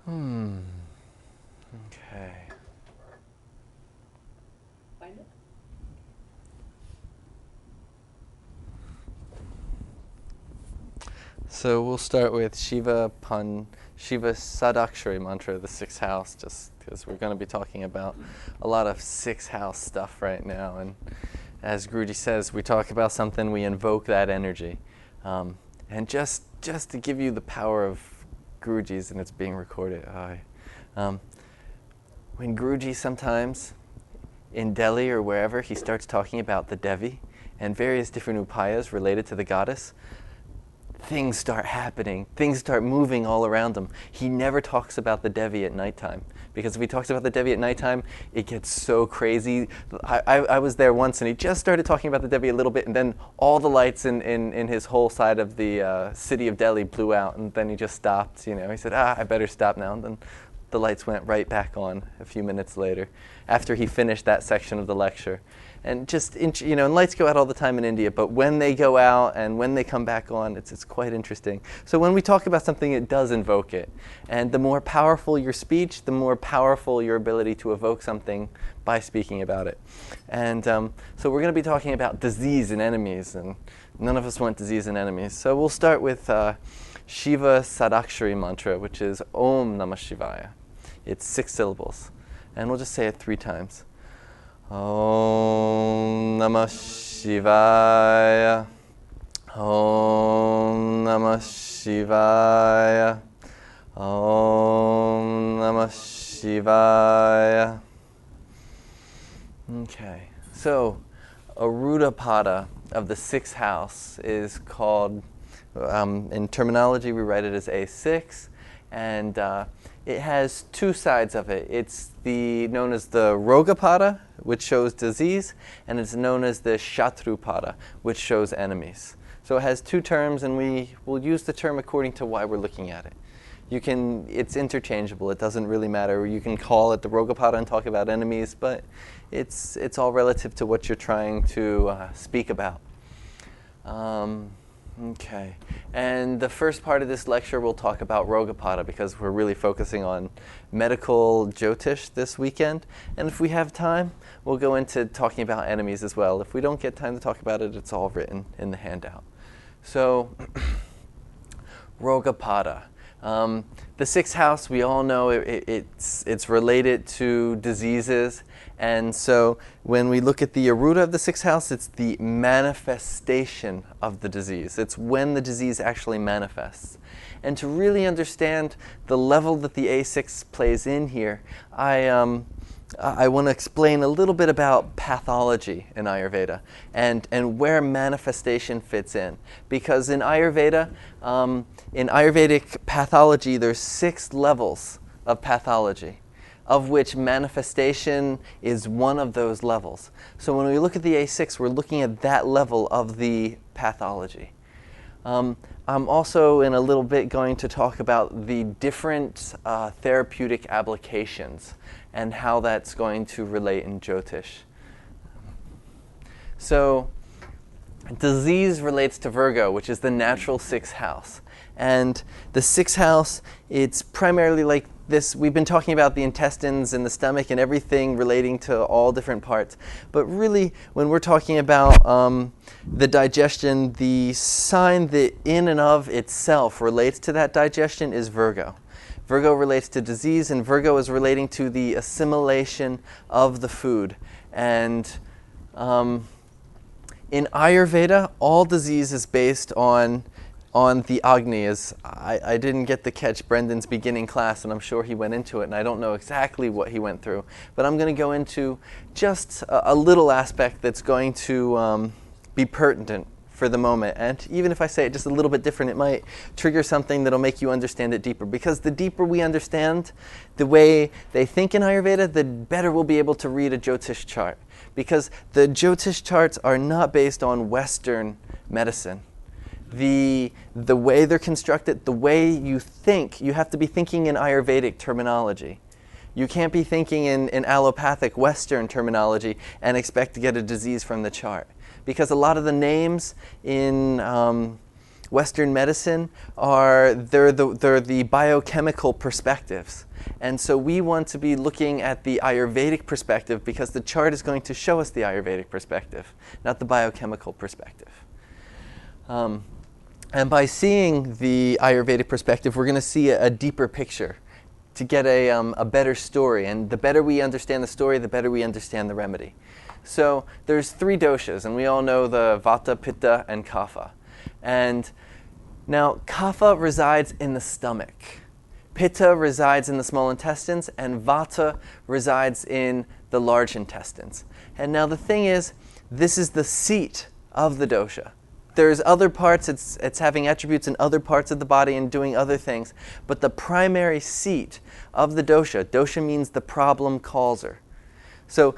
Okay. Find it. So we'll start with Shiva Sadakshari mantra, the sixth house, just because we're going to be talking about a lot of sixth house stuff right now. And as Guruji says, we talk about something, we invoke that energy. And just to give you the power of Guruji's, and it's being recorded. When Guruji sometimes in Delhi or wherever, he starts talking about the Devi and various different upayas related to the goddess, things start happening, things start moving all around him. He never talks about the Devi at nighttime, because if he talks about the Devi at nighttime, it gets so crazy. I was there once and he just started talking about the Devi a little bit, and then all the lights in his whole side of the city of Delhi blew out, and then he just stopped. He said, I better stop now. And then the lights went right back on a few minutes later after he finished that section of the lecture. And just, and lights go out all the time in India, but when they go out and when they come back on, it's quite interesting. So when we talk about something, it does invoke it. And the more powerful your speech, the more powerful your ability to evoke something by speaking about it. And so we're going to be talking about disease and enemies, and none of us want disease and enemies. So we'll start with Shiva Sadakshari mantra, which is Om Namah Shivaya. It's 6 syllables. And we'll just say it 3 times. Om Namah Shivaya. Om Namah Shivaya. Om Namah Shivaya. Okay, so Arudha Pada of the 6th house is called, in terminology we write it as A6, and it has 2 sides of it. It's known as the Rogapada, which shows disease, and it's known as the Shatrupada, which shows enemies. So it has 2 terms, and we will use the term according to why we're looking at it. It's interchangeable. It doesn't really matter. You can call it the Rogapada and talk about enemies, but it's all relative to what you're trying to speak about. Okay, and the first part of this lecture we'll talk about Rogapada, because we're really focusing on medical Jyotish this weekend. And if we have time, we'll go into talking about enemies as well. If we don't get time to talk about it, it's all written in the handout. So, Rogapada. The 6th house, we all know it's related to diseases. And so when we look at the Arudha of the 6th house, it's the manifestation of the disease. It's when the disease actually manifests. And to really understand the level that the A6 plays in here, I want to explain a little bit about pathology in Ayurveda and where manifestation fits in. Because in Ayurveda, in Ayurvedic pathology, there's 6 levels of pathology, of which manifestation is one of those levels. So when we look at the A6, we're looking at that level of the pathology. I'm also in a little bit going to talk about the different therapeutic applications and how that's going to relate in Jyotish. So disease relates to Virgo, which is the natural 6th house. And the 6th house, it's primarily like this. We've been talking about the intestines and the stomach and everything relating to all different parts. But really, when we're talking about the digestion, the sign that in and of itself relates to that digestion is Virgo. Virgo relates to disease, and Virgo is relating to the assimilation of the food. And in Ayurveda, all disease is based on the Agni. I didn't get to catch Brendan's beginning class, and I'm sure he went into it, and I don't know exactly what he went through. But I'm going to go into just a little aspect that's going to be pertinent for the moment. And even if I say it just a little bit different, it might trigger something that'll make you understand it deeper. Because the deeper we understand the way they think in Ayurveda, the better we'll be able to read a Jyotish chart. Because the Jyotish charts are not based on Western medicine. The way they're constructed, the way you think, you have to be thinking in Ayurvedic terminology. You can't be thinking in allopathic Western terminology and expect to get a disease from the chart. Because a lot of the names in Western medicine they're the biochemical perspectives. And so we want to be looking at the Ayurvedic perspective because the chart is going to show us the Ayurvedic perspective, not the biochemical perspective. And by seeing the Ayurvedic perspective, we're going to see a deeper picture to get a better story. And the better we understand the story, the better we understand the remedy. So there's 3 doshas, and we all know the Vata, Pitta, and Kapha. And now Kapha resides in the stomach. Pitta resides in the small intestines, and Vata resides in the large intestines. And now the thing is, this is the seat of the dosha. There's other parts, it's having attributes in other parts of the body and doing other things, but the primary seat of the dosha means the problem causer. So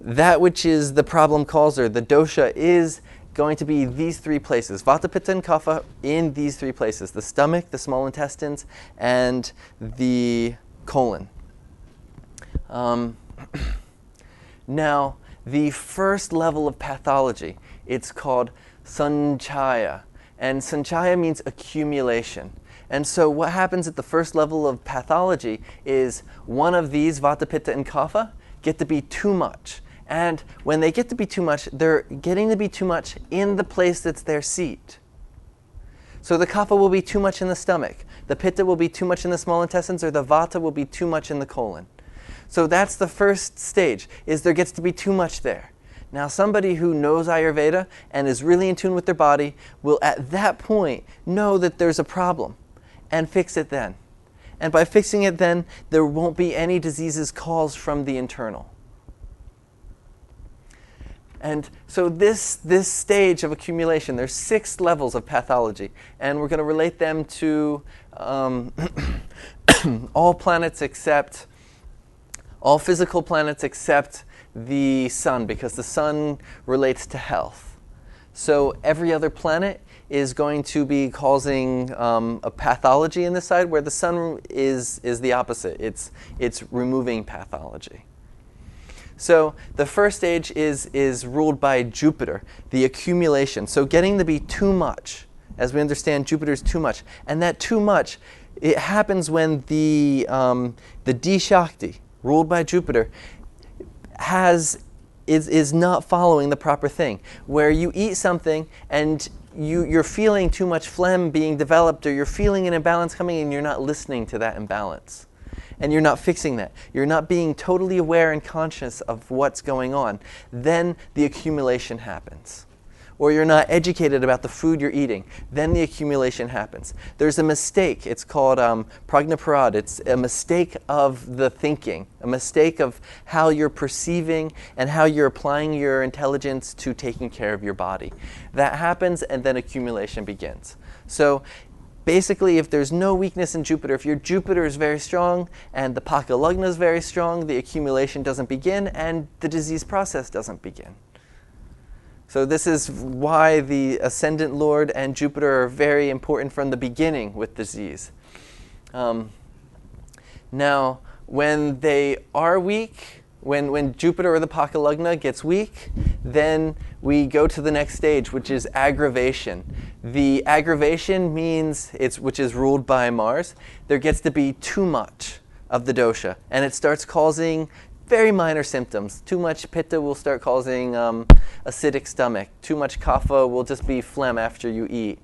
that which is the problem causer, the dosha, is going to be these 3 places, Vata, Pitta, and Kapha, in these 3 places, the stomach, the small intestines, and the colon. Now, the first level of pathology, it's called Sanchaya, and Sanchaya means accumulation. And so what happens at the first level of pathology is one of these, Vata, Pitta, and Kapha, get to be too much. And when they get to be too much, they're getting to be too much in the place that's their seat. So the Kapha will be too much in the stomach, the Pitta will be too much in the small intestines, or the Vata will be too much in the colon. So that's the first stage, is there gets to be too much there. Now somebody who knows Ayurveda and is really in tune with their body will at that point know that there's a problem and fix it then. And by fixing it then, there won't be any diseases caused from the internal. And so this stage of accumulation, there's 6 levels of pathology, and we're going to relate them to all planets except, all physical planets except the sun, because the sun relates to health. So every other planet is going to be causing a pathology in this side, where the sun is the opposite. It's removing pathology. So the first stage is ruled by Jupiter, the accumulation. So getting to be too much. As we understand, Jupiter's too much. And that too much, it happens when the D-Shakti, ruled by Jupiter, is not following the proper thing. Where you eat something and you're feeling too much phlegm being developed, or you're feeling an imbalance coming, and you're not listening to that imbalance. And you're not fixing that. You're not being totally aware and conscious of what's going on. Then the accumulation happens. Or you're not educated about the food you're eating. Then the accumulation happens. There's a mistake. It's called prajnaparad. It's a mistake of the thinking, a mistake of how you're perceiving and how you're applying your intelligence to taking care of your body. That happens, and then accumulation begins. So basically, if there's no weakness in Jupiter, if your Jupiter is very strong and the Paka Lagna is very strong, the accumulation doesn't begin and the disease process doesn't begin. So this is why the Ascendant Lord and Jupiter are very important from the beginning with disease. Now, when they are weak, when Jupiter or the Paka Lagna gets weak, then we go to the next stage, which is aggravation. The aggravation means, which is ruled by Mars, there gets to be too much of the dosha, and it starts causing very minor symptoms. Too much Pitta will start causing acidic stomach. Too much Kapha will just be phlegm after you eat.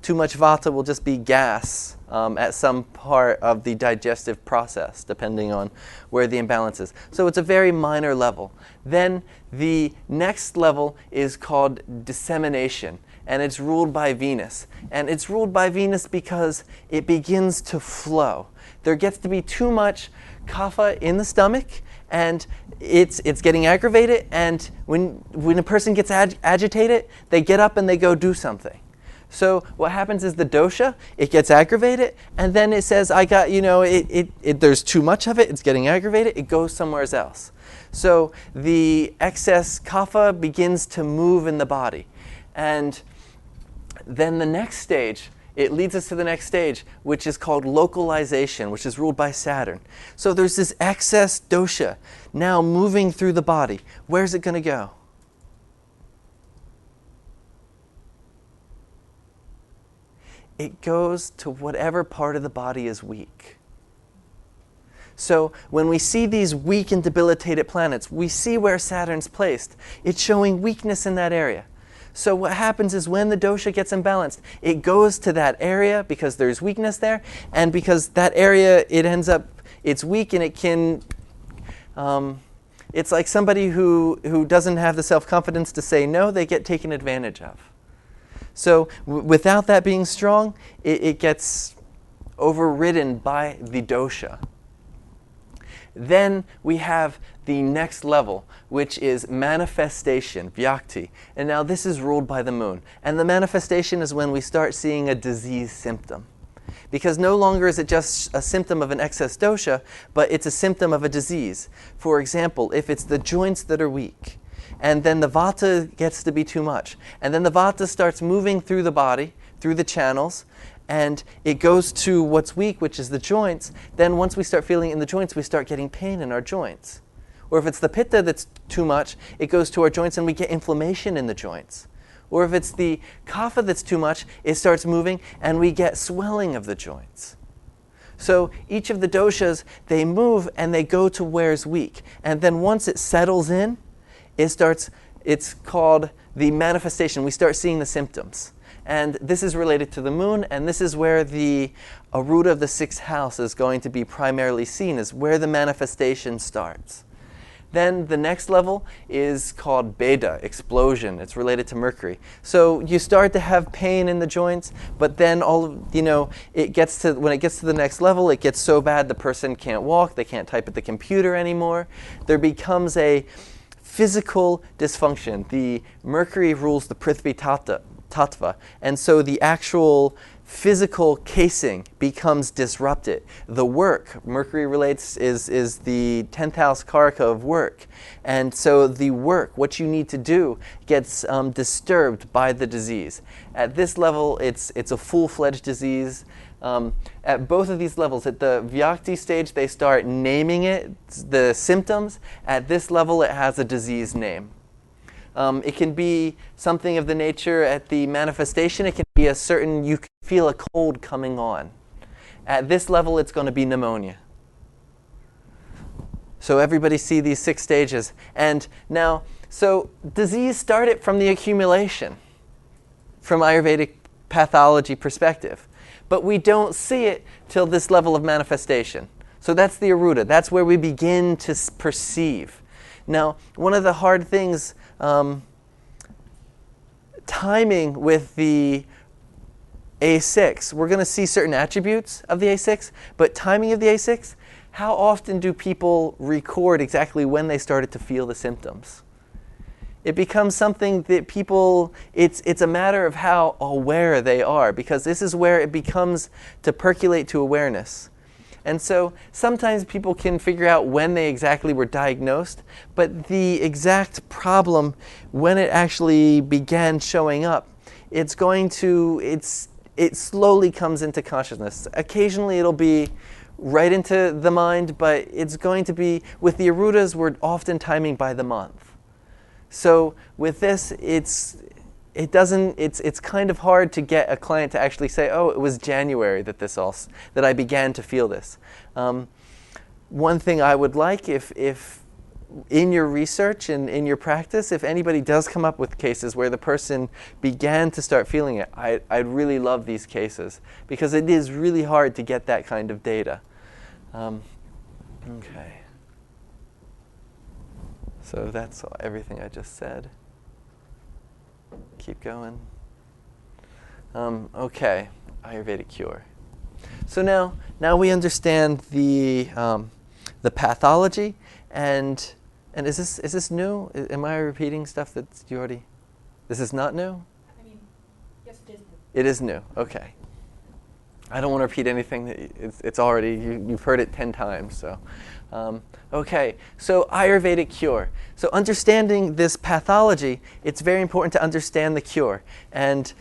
Too much Vata will just be gas at some part of the digestive process, depending on where the imbalance is. So it's a very minor level. Then the next level is called dissemination, and it's ruled by Venus. And it's ruled by Venus because it begins to flow. There gets to be too much Kapha in the stomach, and it's getting aggravated, and when a person gets agitated, they get up and they go do something. So what happens is the dosha, it gets aggravated, and then it says, there's too much of it, it's getting aggravated, it goes somewhere else. So the excess kapha begins to move in the body. And then the next stage, it leads us to the next stage, which is called localization, which is ruled by Saturn. So there's this excess dosha now moving through the body. Where's it going to go? it goes to whatever part of the body is weak. So when we see these weak and debilitated planets, we see where Saturn's placed. It's showing weakness in that area. So what happens is when the dosha gets imbalanced, it goes to that area because there's weakness there, and because that area, it's weak, and it can, it's like somebody who doesn't have the self-confidence to say no, they get taken advantage of. So without that being strong, it gets overridden by the dosha. Then we have the next level, which is manifestation, vyakti. And now this is ruled by the moon. And the manifestation is when we start seeing a disease symptom. Because no longer is it just a symptom of an excess dosha, but it's a symptom of a disease. For example, if it's the joints that are weak, and then the vata gets to be too much, and then the vata starts moving through the body, through the channels, and it goes to what's weak, which is the joints, then once we start feeling it in the joints, we start getting pain in our joints. Or if it's the pitta that's too much, it goes to our joints and we get inflammation in the joints. Or if it's the kapha that's too much, it starts moving and we get swelling of the joints. So each of the doshas, they move and they go to where's weak. And then once it settles in, it's called the manifestation. We start seeing the symptoms. And this is related to the moon, and this is where the Arudha of the sixth house is going to be primarily seen, is where the manifestation starts. Then the next level is called Beda, explosion. It's related to Mercury. So you start to have pain in the joints, but then when it gets to the next level, it gets so bad the person can't walk, they can't type at the computer anymore. There becomes a physical dysfunction. The Mercury rules the Prithvi Tattva, and so the actual physical casing becomes disrupted. The work, Mercury relates, is the 10th house karaka of work. And so the work, what you need to do, gets disturbed by the disease. At this level, it's a full-fledged disease. At both of these levels, at the Vyakti stage, they start naming it, the symptoms. At this level, it has a disease name. It can be something of the nature at the manifestation. It can be you can feel a cold coming on. At this level, it's going to be pneumonia. So everybody see these 6 stages. And now, so disease started from the accumulation, from Ayurvedic pathology perspective. But we don't see it till this level of manifestation. So that's the Arudha. That's where we begin to perceive. Now, one of the hard things, timing with the A6, we're going to see certain attributes of the A6, but timing of the A6, how often do people record exactly when they started to feel the symptoms? It becomes something that it's a matter of how aware they are, because this is where it becomes to percolate to awareness. And so sometimes people can figure out when they exactly were diagnosed, but the exact problem, when it actually began showing up, it slowly comes into consciousness. Occasionally it'll be right into the mind, but it's going to be, with the Arudas, we're often timing by the month. So with this, it's kind of hard to get a client to actually say, oh, it was January that I began to feel this. One thing I would like, if in your research and in your practice, if anybody does come up with cases where the person began to start feeling it, I'd really love these cases, because it is really hard to get that kind of data. Okay. So that's everything I just said. Keep going. Okay, Ayurvedic cure. So now we understand the pathology, and is this new? Am I repeating stuff that you already? This is not new? I mean, yes, it is new. It is new. Okay. I don't want to repeat anything that it's already you've heard it 10 times. So, okay. So Ayurvedic cure. So understanding this pathology, it's very important to understand the cure. And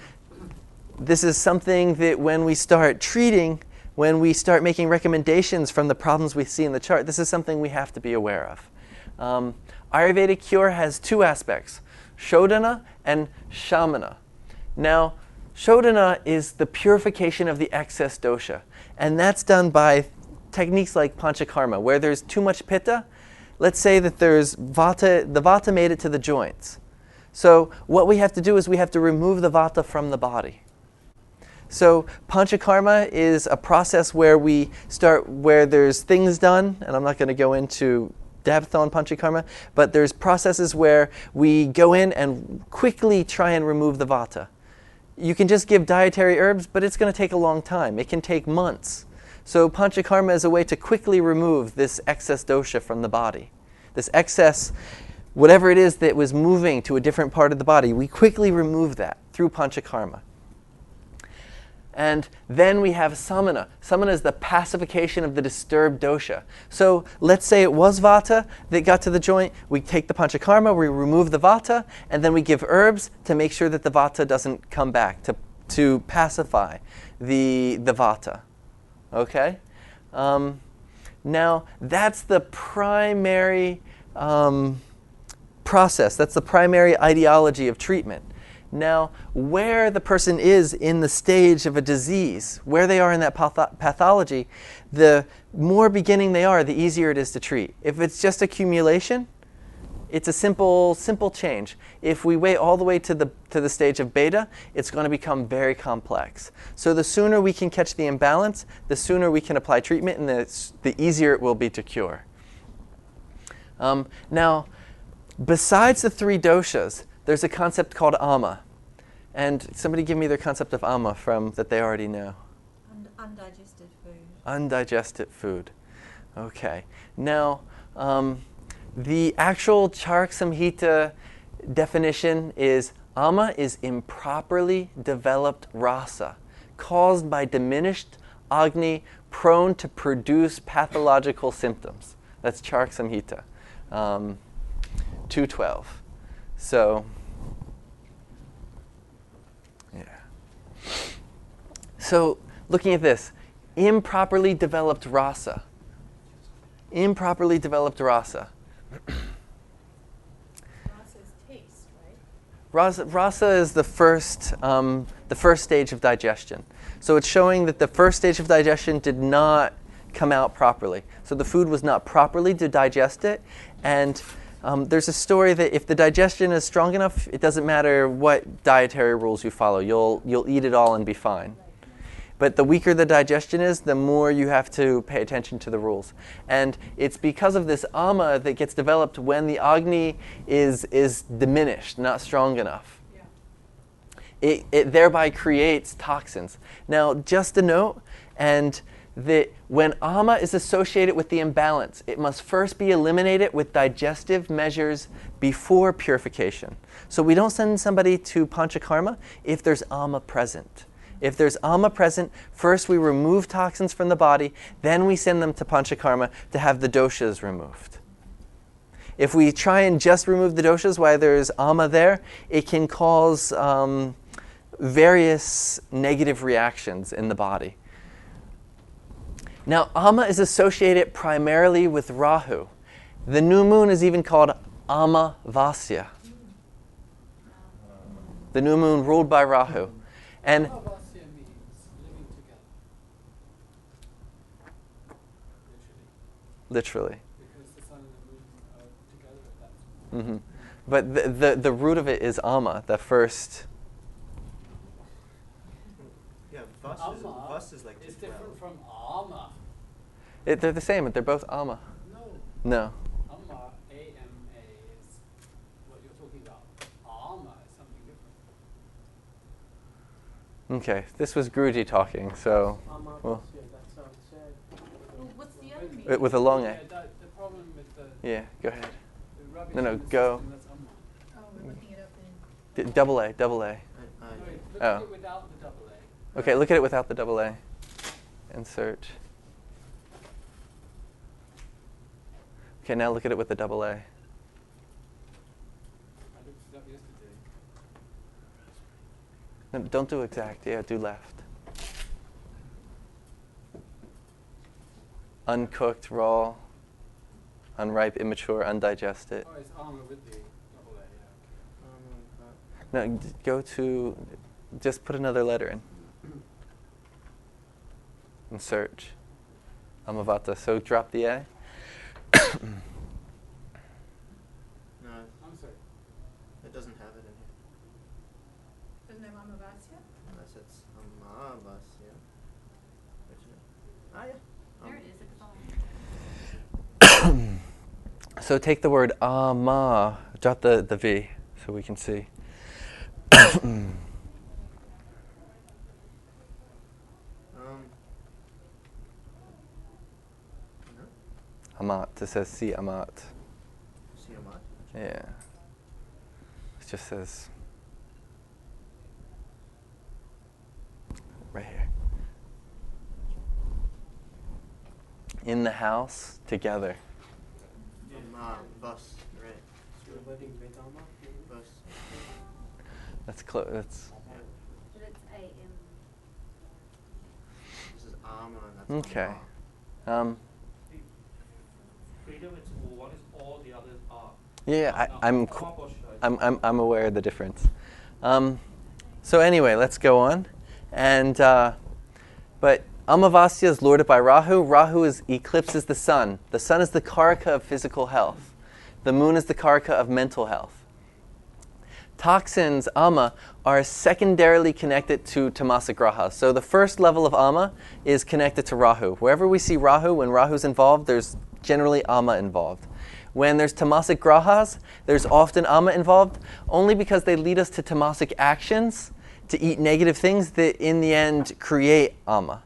this is something that when we start treating, when we start making recommendations from the problems we see in the chart, this is something we have to be aware of. Ayurvedic cure has 2 aspects, Shodhana and Shamana. Now, Shodhana is the purification of the excess dosha. And that's done by techniques like panchakarma, where there's too much pitta. Let's say that there's vata, the vata made it to the joints. So what we have to do is we have to remove the vata from the body. So panchakarma is a process where we start, where there's things done, and I'm not going to go into depth on panchakarma, but there's processes where we go in and quickly try and remove the vata. You can just give dietary herbs, but it's going to take a long time. It can take months. So panchakarma is a way to quickly remove this excess dosha from the body. This excess, whatever it is that was moving to a different part of the body, we quickly remove that through panchakarma. And then we have samana. Samana is the pacification of the disturbed dosha. So let's say it was vata that got to the joint. We take the panchakarma, we remove the vata, and then we give herbs to make sure that the vata doesn't come back, to pacify the vata. Okay? Now, that's the primary process. That's the primary ideology of treatment. Now, where the person is in the stage of a disease, where they are in that pathology, the more beginning they are, the easier it is to treat. If it's just accumulation, it's a simple change. If we wait all the way to the stage of beta, it's going to become very complex. So the sooner we can catch the imbalance, the sooner we can apply treatment, and the easier it will be to cure. Now, besides the three doshas, there's a concept called ama. And somebody give me their concept of ama that they already know. Undigested food. Undigested food. Okay. Now, the actual Charak Samhita definition is ama is improperly developed rasa, caused by diminished Agni, prone to produce pathological symptoms. That's Charak Samhita, 212. So, yeah. So, looking at this, improperly developed rasa. Improperly developed rasa. Rasa is taste, right? Rasa is the first stage of digestion. So it's showing that the first stage of digestion did not come out properly. So the food was not properly to digest it, and there's a story that if the digestion is strong enough, it doesn't matter what dietary rules you follow. You'll eat it all and be fine. But the weaker the digestion is, the more you have to pay attention to the rules. And it's because of this ama that gets developed when the Agni is diminished, not strong enough. Yeah. It thereby creates toxins. Now, just a note, and that when ama is associated with the imbalance, it must first be eliminated with digestive measures before purification. So we don't send somebody to panchakarma if there's ama present. If there's ama present, first we remove toxins from the body, then we send them to panchakarma to have the doshas removed. If we try and just remove the doshas while there's ama there, it can cause various negative reactions in the body. Now, ama is associated primarily with Rahu. The new moon is even called Amavasya. The new moon ruled by Rahu. And Amavasya means living together. literally. Because the sun and the moon are together at that time. But the root of it is ama, the first. Yeah, Amma Vas is like is 12. different from Amma. They're the same, they're both ama. No. No. Amma, A-M-A, is what you're talking about. Amma is something different. Okay, this was Guruji talking, so. Well, That's how it said. Well, what's the other meaning? with a long A. Yeah, the problem with the Yeah, go ahead. rubbish No, in the go. system, that's Amma. Oh, we're looking it up in. Double A. No, wait, look Oh. at it without the double A. Okay, look at it without the double A. And search. Okay, now look at it with the double A. I looked it up yesterday. No, don't do exact, yeah, do left. Uncooked, raw, unripe, immature, undigested. Oh, it's Amma with the double A, yeah. No, go to just put another letter in. And search. Amavata. So drop the A. No, I'm sorry. it doesn't have it in here. Doesn't have Amavasya? Unless it's Amavasya. Ah, yeah. There it is. So take the word ama, drop the V so we can see. No? Amat. It says si amat. Siamat? Yeah. It just says right here. In the house together. Bus, right. Bus. That's close. That's But it's A-M. This is Ama and that's okay. Ama. Freedom, it's what is all the others are. Yeah, I'm Top or should I'm aware of the difference. So anyway, let's go on. And but Amavasya is lorded by Rahu. Rahu eclipses the sun. The sun is the karaka of physical health. The moon is the karaka of mental health. Toxins, Ama, are secondarily connected to tamasic Raha. So the first level of Ama is connected to Rahu. Wherever we see Rahu, when Rahu's involved, there's generally Ama involved. When there's tamasic grahas, there's often Ama involved, only because they lead us to tamasic actions, to eat negative things that in the end create Ama.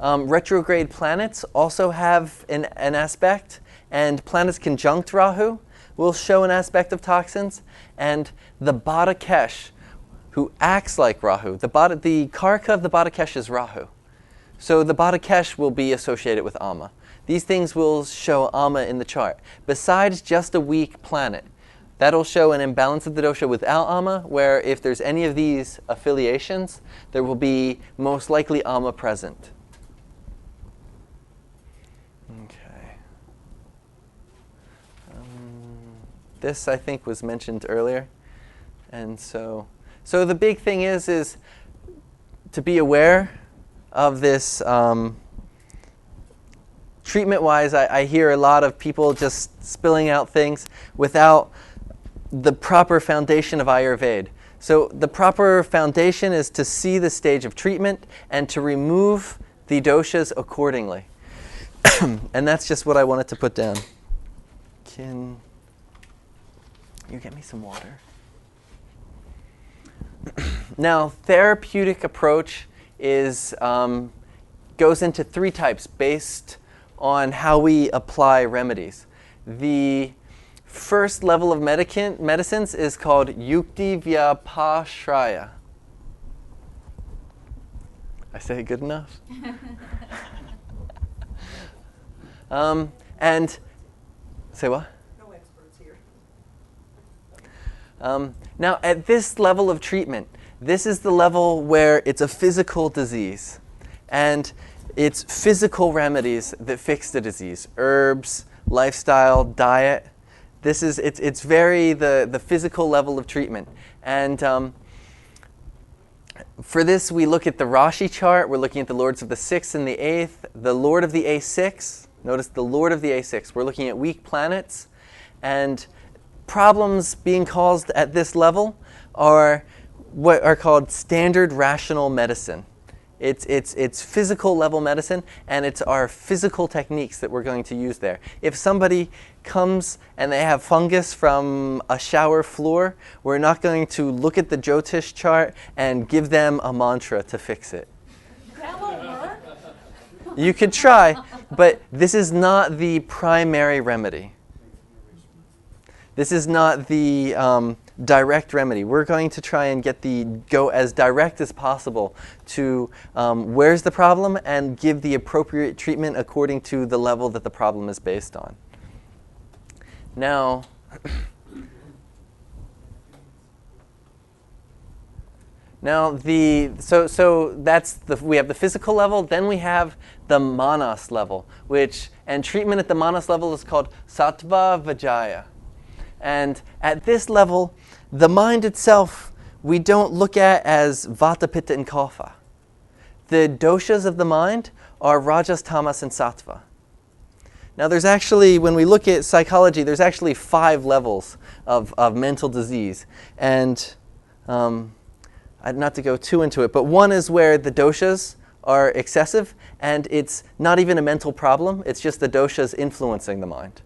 Retrograde planets also have an aspect, and planets conjunct Rahu will show an aspect of toxins, and the Badakesh, who acts like Rahu, the karaka of the Badakesh is Rahu. So the Badakesh will be associated with Ama. These things will show Ama in the chart. Besides just a weak planet, that'll show an imbalance of the dosha without Ama, where if there's any of these affiliations, there will be most likely Ama present. Okay. This, I think, was mentioned earlier. And so the big thing is to be aware of this. Treatment-wise, I hear a lot of people just spilling out things without the proper foundation of Ayurveda. So the proper foundation is to see the stage of treatment and to remove the doshas accordingly. And that's just what I wanted to put down. Can you get me some water? Now, therapeutic approach is goes into three types based on how we apply remedies. The first level of medicines is called Yukti Vyapashraya. I say it good enough? And say what? No experts here. Now, at this level of treatment, this is the level where it's a physical disease. And it's physical remedies that fix the disease. Herbs, lifestyle, diet. It's very the physical level of treatment. And for this, we look at the Rashi chart. We're looking at the lords of the 6th and the 8th. The lord of the A6, notice the lord of the A6. We're looking at weak planets. And problems being caused at this level are what are called standard rational medicine. It's physical level medicine, and it's our physical techniques that we're going to use there. If somebody comes and they have fungus from a shower floor, we're not going to look at the Jyotish chart and give them a mantra to fix it. That won't work. You could try, but this is not the primary remedy. This is not the direct remedy. We're going to try and go as direct as possible to where's the problem and give the appropriate treatment according to the level that the problem is based on. Now, so that's we have the physical level. Then we have the manas level, and treatment at the manas level is called sattva vajaya. And at this level, the mind itself we don't look at as Vata, Pitta, and Kapha. The doshas of the mind are Rajas, Tamas, and Sattva. Now there's actually, when we look at psychology, there's actually 5 levels of mental disease. And not to go too into it, but one is where the doshas are excessive and it's not even a mental problem, it's just the doshas influencing the mind.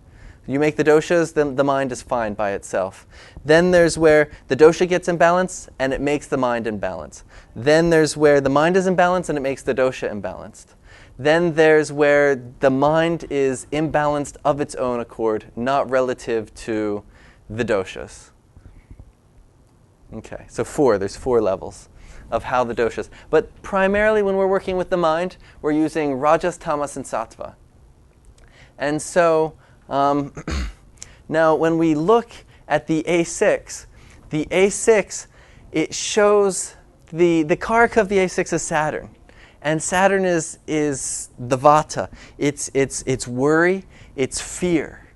You make the doshas, then the mind is fine by itself. Then there's where the dosha gets imbalanced and it makes the mind imbalanced. Then there's where the mind is imbalanced and it makes the dosha imbalanced. Then there's where the mind is imbalanced of its own accord, not relative to the doshas. Okay, so there's 4 levels of how the doshas. But primarily when we're working with the mind, we're using Rajas, Tamas, and Sattva. And so, now when we look at the A6, it shows the karaka of the A6 is Saturn. And Saturn is the Vata. It's worry, it's fear.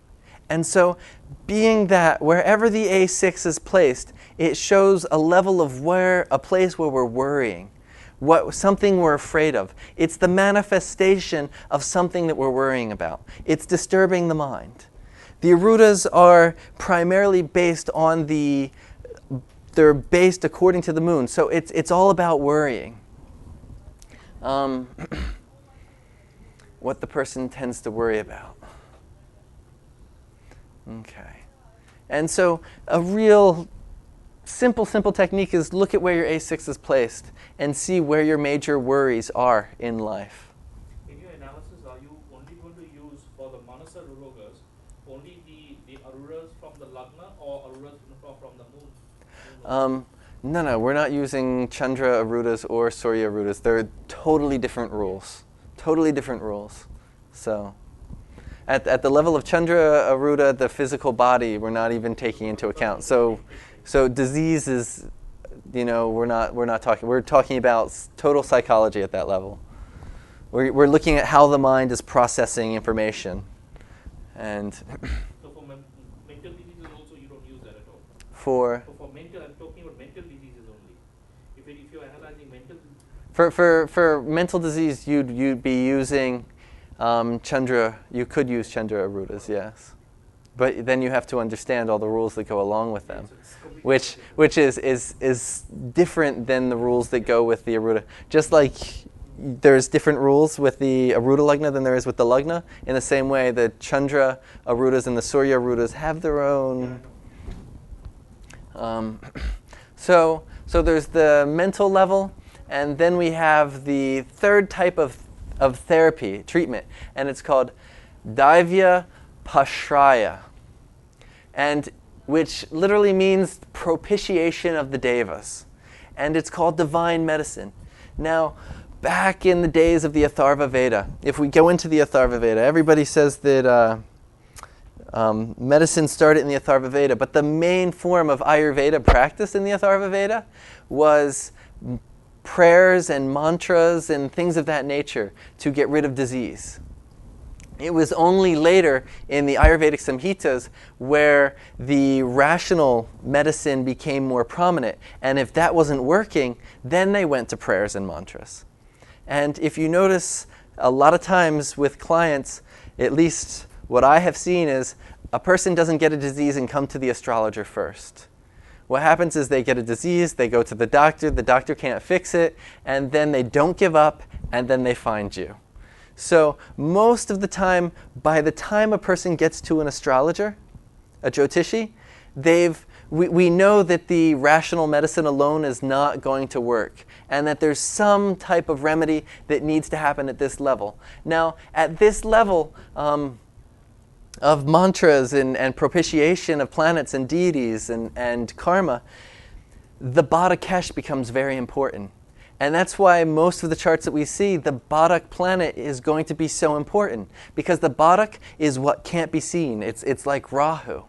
And so being that wherever the A6 is placed, it shows a level of a place where we're worrying, something we're afraid of. It's the manifestation of something that we're worrying about. It's disturbing the mind. The Arudas are primarily based on they're based according to the moon. So it's all about worrying. What the person tends to worry about. Okay. And so a real simple technique is look at where your A6 is placed and see where your major worries are in life. In your analysis, are you only going to use for the Manasa Rurogas only the Aruras from the Lagna or Aruras from the moon? No, we're not using Chandra Arudas or Surya Arudas. They're totally different rules. So at the level of Chandra Aruda, the physical body, we're not even taking into account. So disease is, we're not talking. We're talking about total psychology at that level. We're looking at how the mind is processing information, and So for mental diseases also you don't use that at all. for mental, I'm talking about mental diseases only. If you're analyzing mental. For mental disease, you'd be using Chandra. You could use Chandra Arudas, yes. But then you have to understand all the rules that go along with them, which is different than the rules that go with the Aruda. Just like there's different rules with the Aruda Lagna than there is with the Lagna, in the same way the Chandra Arudas and the Surya Arudas have their own. So there's the mental level, and then we have the third type of therapy, treatment, and it's called Daivya Pashraya, and which literally means propitiation of the devas, and it's called divine medicine. Now, back in the days of the Atharva Veda, if we go into the Atharva Veda, everybody says that medicine started in the Atharva Veda, but the main form of Ayurveda practice in the Atharva Veda was prayers and mantras and things of that nature to get rid of disease. It was only later in the Ayurvedic Samhitas where the rational medicine became more prominent. And if that wasn't working, then they went to prayers and mantras. And if you notice, a lot of times with clients, at least what I have seen is a person doesn't get a disease and come to the astrologer first. What happens is they get a disease, they go to the doctor can't fix it, and then they don't give up, and then they find you. So most of the time, by the time a person gets to an astrologer, a Jyotishi, we know that the rational medicine alone is not going to work, and that there's some type of remedy that needs to happen at this level. Now, at this level of mantras and propitiation of planets and deities and karma, the Bada becomes very important. And that's why most of the charts that we see, the Badak planet is going to be so important, because the Badak is what can't be seen. It's like Rahu.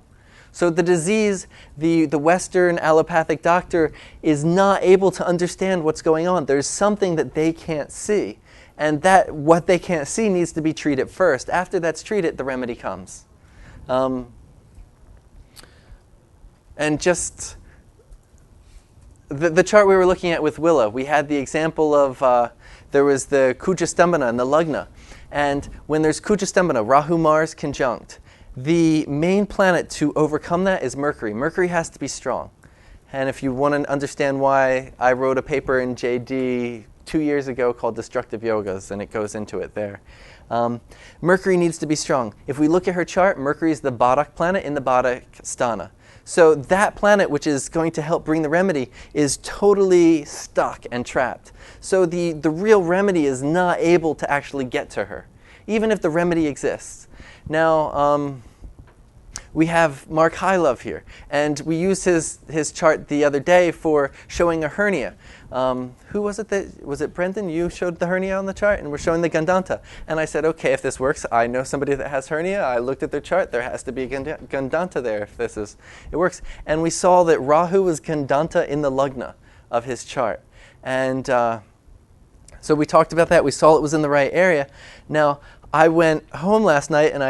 So the disease, the Western allopathic doctor is not able to understand what's going on. There's something that they can't see. And that what they can't see needs to be treated first. After that's treated, the remedy comes. And just the chart we were looking at with Willa, we had the example of there was the Kujastambhana and the Lagna. And when there's Kujastambhana, Rahu Mars conjunct, the main planet to overcome that is Mercury. Mercury has to be strong. And if you want to understand why, I wrote a paper in JD 2 years ago called Destructive Yogas, and it goes into it there. Mercury needs to be strong. If we look at her chart, Mercury is the Badak planet in the Badak sthana. So that planet, which is going to help bring the remedy, is totally stuck and trapped. So the real remedy is not able to actually get to her, even if the remedy exists. Now, we have Mark Highlove here, and we used his chart the other day for showing a hernia. Who was it was it Brendan? You showed the hernia on the chart, and we're showing the Gandanta. And I said, okay, if this works, I know somebody that has hernia. I looked at their chart. There has to be a Gandanta there if it works. And we saw that Rahu was Gandanta in the Lagna of his chart. And so we talked about that. We saw it was in the right area. Now, I went home last night, and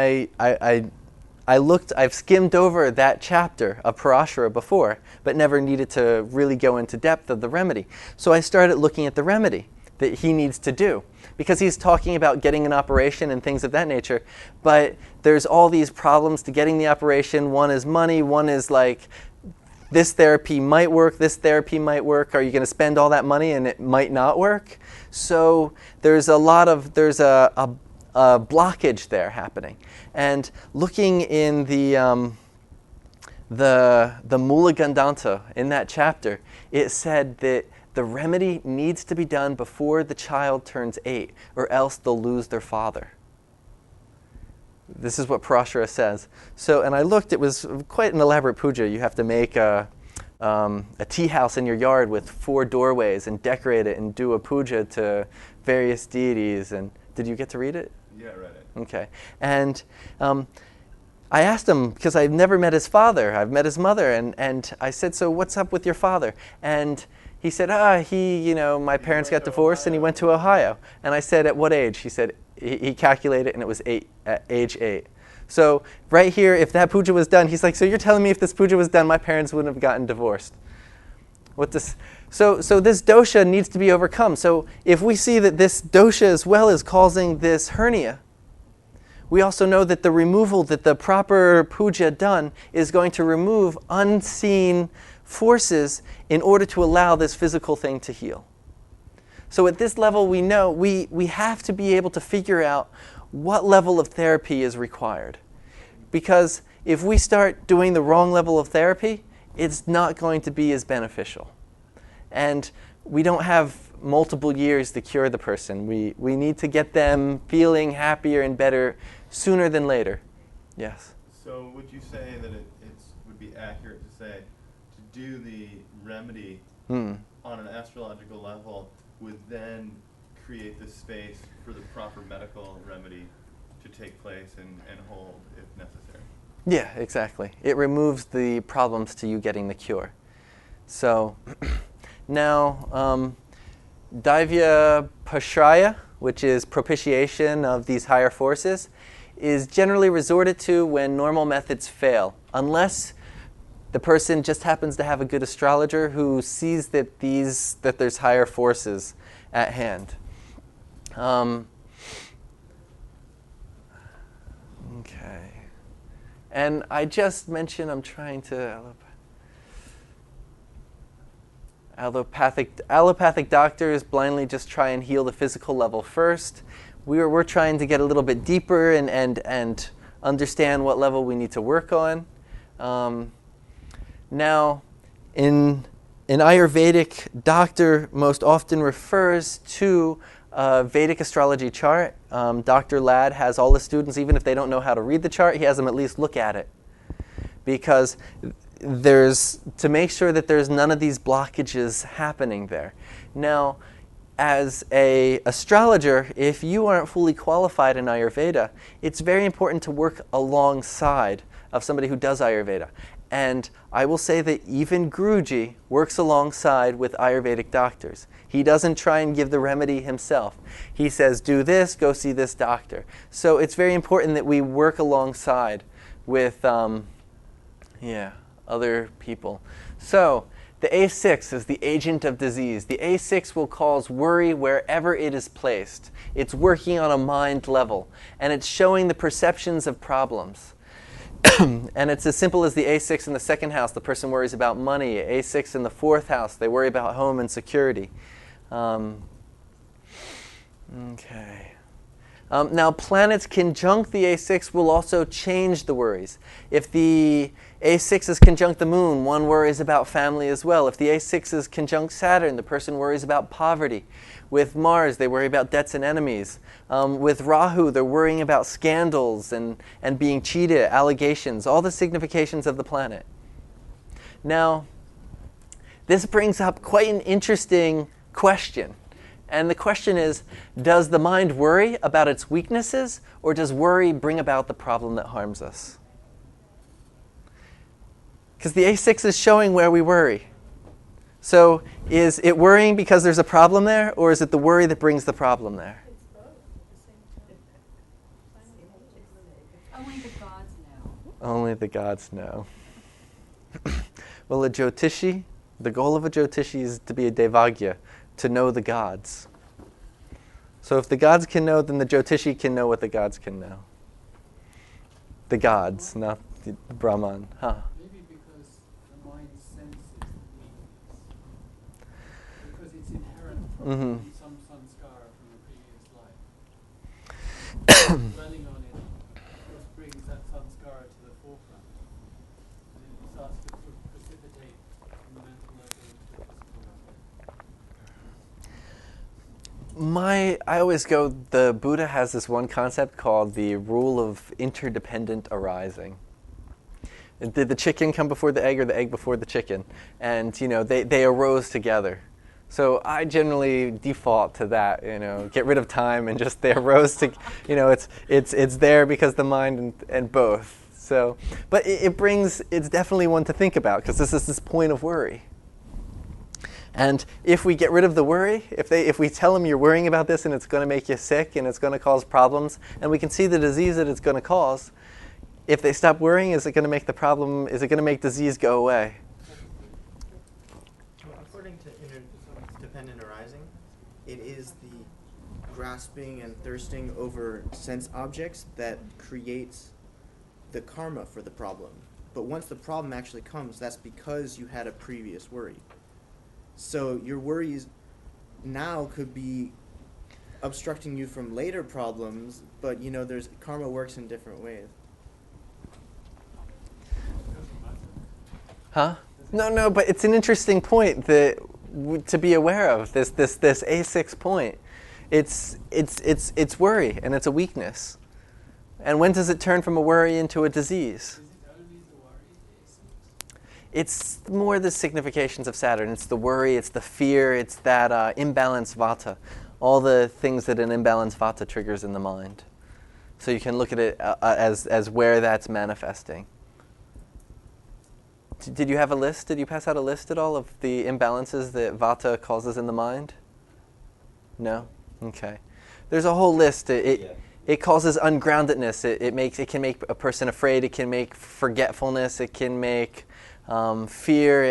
I've skimmed over that chapter of Parashara before, but never needed to really go into depth of the remedy. So I started looking at the remedy that he needs to do, because he's talking about getting an operation and things of that nature, but there's all these problems to getting the operation. One is money, one is like, this therapy might work, this therapy might work. Are you going to spend all that money and it might not work? So there's a blockage there happening. And looking in the Mula Gandanta in that chapter, it said that the remedy needs to be done before the child turns 8, or else they'll lose their father. This is what Parashara says. So, and I looked, it was quite an elaborate puja. You have to make a tea house in your yard with 4 doorways and decorate it and do a puja to various deities. And did you get to read it? Yeah, I read it. Okay. And I asked him, because I've never met his father, I've met his mother, and I said, so what's up with your father? And he said, my parents got divorced and he went to Ohio. And I said, at what age? He said, he calculated and it was at age 8. So right here, if that puja was done, he's like, so you're telling me if this puja was done, my parents wouldn't have gotten divorced? So this dosha needs to be overcome. So if we see that this dosha as well is causing this hernia, we also know that the removal, that the proper puja done is going to remove unseen forces in order to allow this physical thing to heal. So at this level, we know we have to be able to figure out what level of therapy is required. Because if we start doing the wrong level of therapy, it's not going to be as beneficial. And we don't have multiple years to cure the person. We need to get them feeling happier and better sooner than later. Yes? So would you say that it would be accurate to say to do the remedy on an astrological level would then create the space for the proper medical remedy to take place and hold if necessary? Yeah, exactly. It removes the problems to you getting the cure. So now, Daivya Pashraya, which is propitiation of these higher forces, is generally resorted to when normal methods fail, unless the person just happens to have a good astrologer who sees that there's higher forces at hand. Okay. And I just mentioned I'm trying to allopathic doctors blindly just try and heal the physical level first. We're trying to get a little bit deeper and understand what level we need to work on. Now, in Ayurvedic, doctor most often refers to a Vedic astrology chart. Dr. Ladd has all the students, even if they don't know how to read the chart, he has them at least look at it. Because to make sure that there's none of these blockages happening there. Now, as an astrologer, if you aren't fully qualified in Ayurveda, it's very important to work alongside of somebody who does Ayurveda. And I will say that even Guruji works alongside with Ayurvedic doctors. He doesn't try and give the remedy himself. He says, do this, go see this doctor. So it's very important that we work alongside with other people. So The A6 is the agent of disease. The A6 will cause worry wherever it is placed. It's working on a mind level, and it's showing the perceptions of problems. And it's as simple as the A6 in the second house. The person worries about money. A6 in the fourth house, they worry about home and security. Okay. Now, planets conjunct the A6 will also change the worries. If the A6 is conjunct the moon, one worries about family as well. If the A6 is conjunct Saturn, the person worries about poverty. With Mars, they worry about debts and enemies. With Rahu, they're worrying about scandals and being cheated, allegations, all the significations of the planet. Now, this brings up quite an interesting question. And the question is, does the mind worry about its weaknesses, or does worry bring about the problem that harms us? Because the A6 is showing where we worry. So is it worrying because there's a problem there, or is it the worry that brings the problem there? It's both at the same time. Only the gods know. Only the gods know. Well, a Jyotishi, the goal of a Jyotishi is to be a Devagya, to know the gods. So if the gods can know, then the Jyotishi can know what the gods can know. The gods, not the Brahman. Huh? Maybe because the mind senses weakness. Because it's inherent from some samskara from a previous life. Dwelling on it just brings that samskara to the forefront. And it starts to precipitate from the mental level to the physical level. I always go, the Buddha has this one concept called the rule of interdependent arising. Did the chicken come before the egg or the egg before the chicken? And, they arose together. So I generally default to that, get rid of time and just they arose to, it's there because the mind and both. So, but it's definitely one to think about because this is this point of worry. And if we get rid of the worry, if we tell them you're worrying about this and it's going to make you sick and it's going to cause problems, and we can see the disease that it's going to cause, if they stop worrying, is it going to make the problem, is it going to make disease go away? Well, according to interdependent arising, it is the grasping and thirsting over sense objects that creates the karma for the problem. But once the problem actually comes, that's because you had a previous worry. So your worries now could be obstructing you from later problems, but there's karma works in different ways. Huh? No, but it's an interesting point that to be aware of. This A6 point. It's worry and it's a weakness. And when does it turn from a worry into a disease? It's more the significations of Saturn. It's the worry, it's the fear, it's that imbalanced vata. All the things that an imbalanced vata triggers in the mind. So you can look at it as where that's manifesting. Did you have a list? Did you pass out a list at all of the imbalances that vata causes in the mind? No? Okay. There's a whole list. It causes ungroundedness. It can make a person afraid. It can make forgetfulness. It can make fear.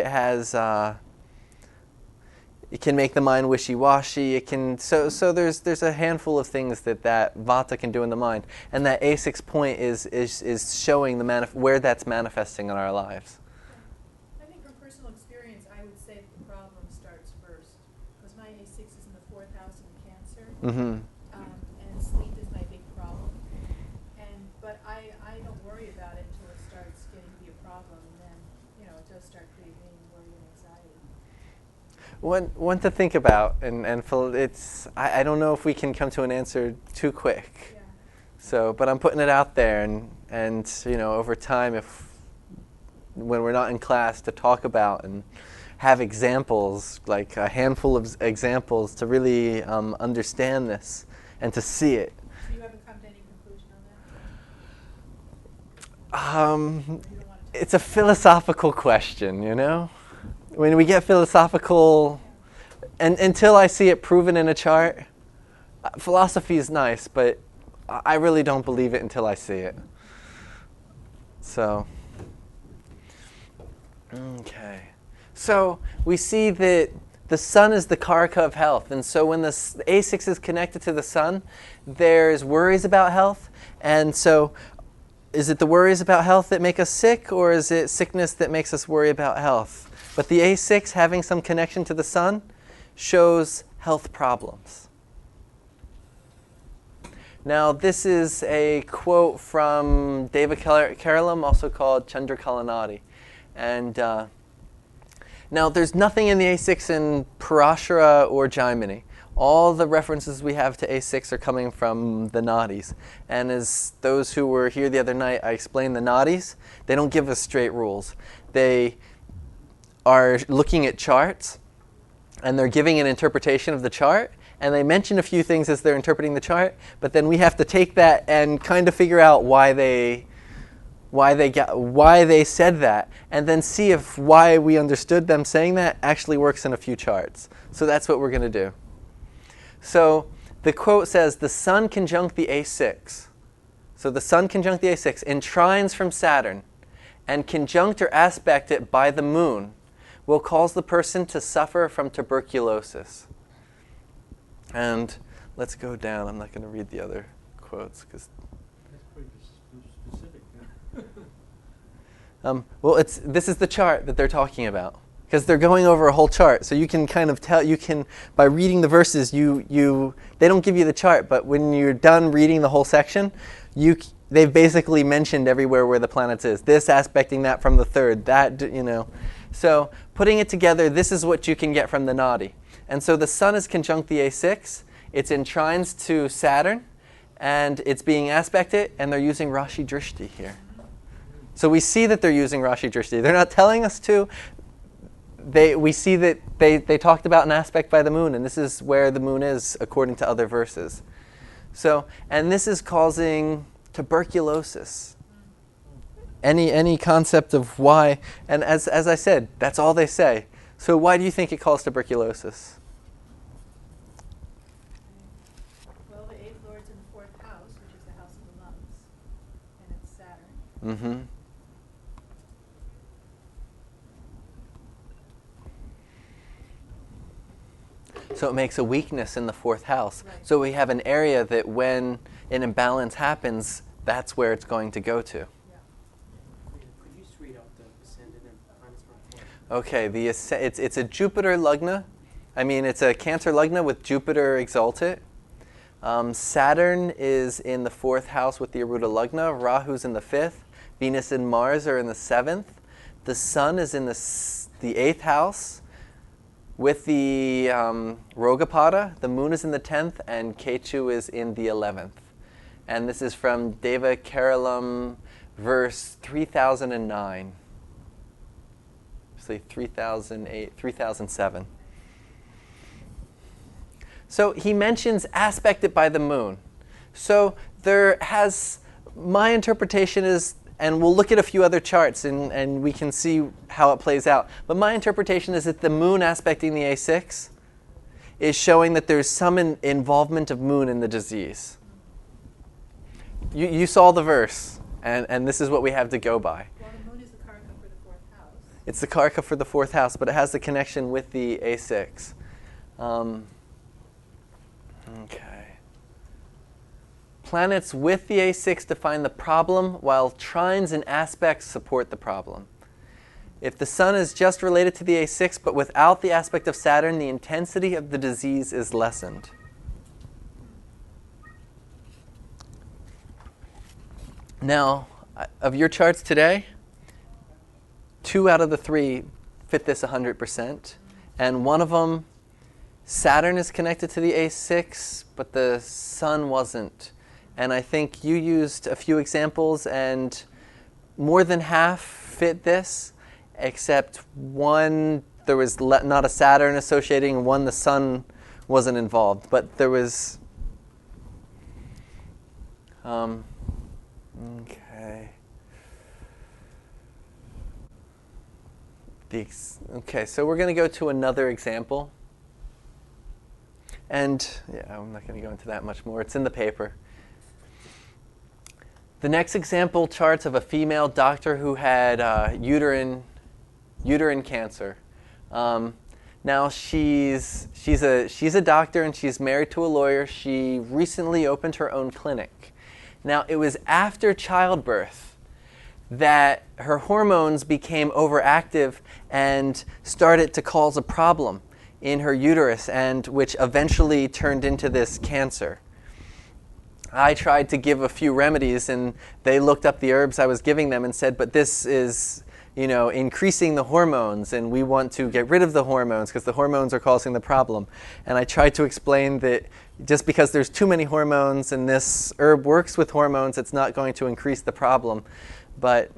It can make the mind wishy-washy. It can so there's a handful of things that vata can do in the mind, and that A6 point is showing where that's manifesting in our lives. I think from personal experience, I would say the problem starts first, because my A6 is in the fourth house in Cancer, Mm-hmm. And sleep is my big problem. But I don't worry about it until it starts getting to be a problem, and then it does start creating worry and anxiety. One to think about, and I don't know if we can come to an answer too quick. Yeah. So, but I'm putting it out there, and over time, when we're not in class, to talk about and have examples, like a handful of examples, to really understand this and to see it. So you haven't come to any conclusion on that? It's a philosophical question, When we get philosophical, and until I see it proven in a chart, philosophy is nice, but I really don't believe it until I see it. So, okay. So we see that the sun is the karaka of health. And so when the A6 is connected to the sun, there's worries about health. And so is it the worries about health that make us sick, or is it sickness that makes us worry about health? But the A6 having some connection to the sun shows health problems. Now this is a quote from Deva Keralam, also called Chandra Kalanadi. And now there's nothing in the A6 in Parashara or Jaimini. All the references we have to A6 are coming from the nadis. And as those who were here the other night, I explained the nadis. They don't give us straight rules. They are looking at charts, and they're giving an interpretation of the chart, and they mention a few things as they're interpreting the chart, but then we have to take that and kind of figure out why they said that, and then see if why we understood them saying that actually works in a few charts. So that's what we're going to do. So the quote says, the sun conjunct the A6. So the sun conjunct the A6 in trines from Saturn, and conjunct or aspect it by the moon, will cause the person to suffer from tuberculosis. And let's go down. I'm not going to read the other quotes because. That's pretty specific. Well, this is the chart that they're talking about, because they're going over a whole chart. So you can kind of tell, by reading the verses, they don't give you the chart, but when you're done reading the whole section, they've basically mentioned everywhere where the planets is. This aspecting that from the third, that, So putting it together, this is what you can get from the nadi. And so the sun is conjunct the A6. It's in trines to Saturn, and it's being aspected, and they're using Rashi Drishti here. So we see that they're using Rashi Drishti. They're not telling us to. We see that they talked about an aspect by the moon, and this is where the moon is according to other verses. So, and this is causing tuberculosis. Any concept of why, and as I said, that's all they say. So why do you think it caused tuberculosis? Well, the 8th Lord's in the 4th house, which is the house of the lungs, and it's Saturn. Mm-hmm. So it makes a weakness in the 4th house. Right. So we have an area that when an imbalance happens, that's where it's going to go to. Yeah. Could you just read out the ascendant and planets from Okay, it's a Jupiter lugna. It's a Cancer lugna with Jupiter exalted. Saturn is in the 4th house with the Arudha lugna. Rahu's in the 5th. Venus and Mars are in the 7th. The Sun is in the 8th house with the Rogapada. The Moon is in the 10th, and Ketu is in the 11th. And this is from Deva Keralam, verse 3009. Actually, 3008, 3007. So he mentions aspected by the moon. So my interpretation is, and we'll look at a few other charts and we can see how it plays out. But my interpretation is that the moon aspecting the A6 is showing that there's some involvement of moon in the disease. You saw the verse, and this is what we have to go by. Well, the moon is the karaka for the 4th house. It's the karaka for the 4th house, but it has the connection with the A6. Okay. Planets with the A6 define the problem, while trines and aspects support the problem. If the sun is just related to the A6, but without the aspect of Saturn, the intensity of the disease is lessened. Now, of your charts today, 2 out of the 3 fit this 100%. And one of them, Saturn is connected to the A6, but the sun wasn't. And I think you used a few examples, and more than half fit this, except one, there was not a Saturn associating, and one, the sun wasn't involved. But there was... okay. Okay, so we're going to go to another example. And yeah, I'm not going to go into that much more. It's in the paper. The next example charts of a female doctor who had uterine cancer. Now she's a doctor and she's married to a lawyer. She recently opened her own clinic. Now it was after childbirth that her hormones became overactive and started to cause a problem in her uterus, and which eventually turned into this cancer. I tried to give a few remedies, and they looked up the herbs I was giving them and said, but this is, increasing the hormones, and we want to get rid of the hormones because the hormones are causing the problem. And I tried to explain that just because there's too many hormones and this herb works with hormones, it's not going to increase the problem. But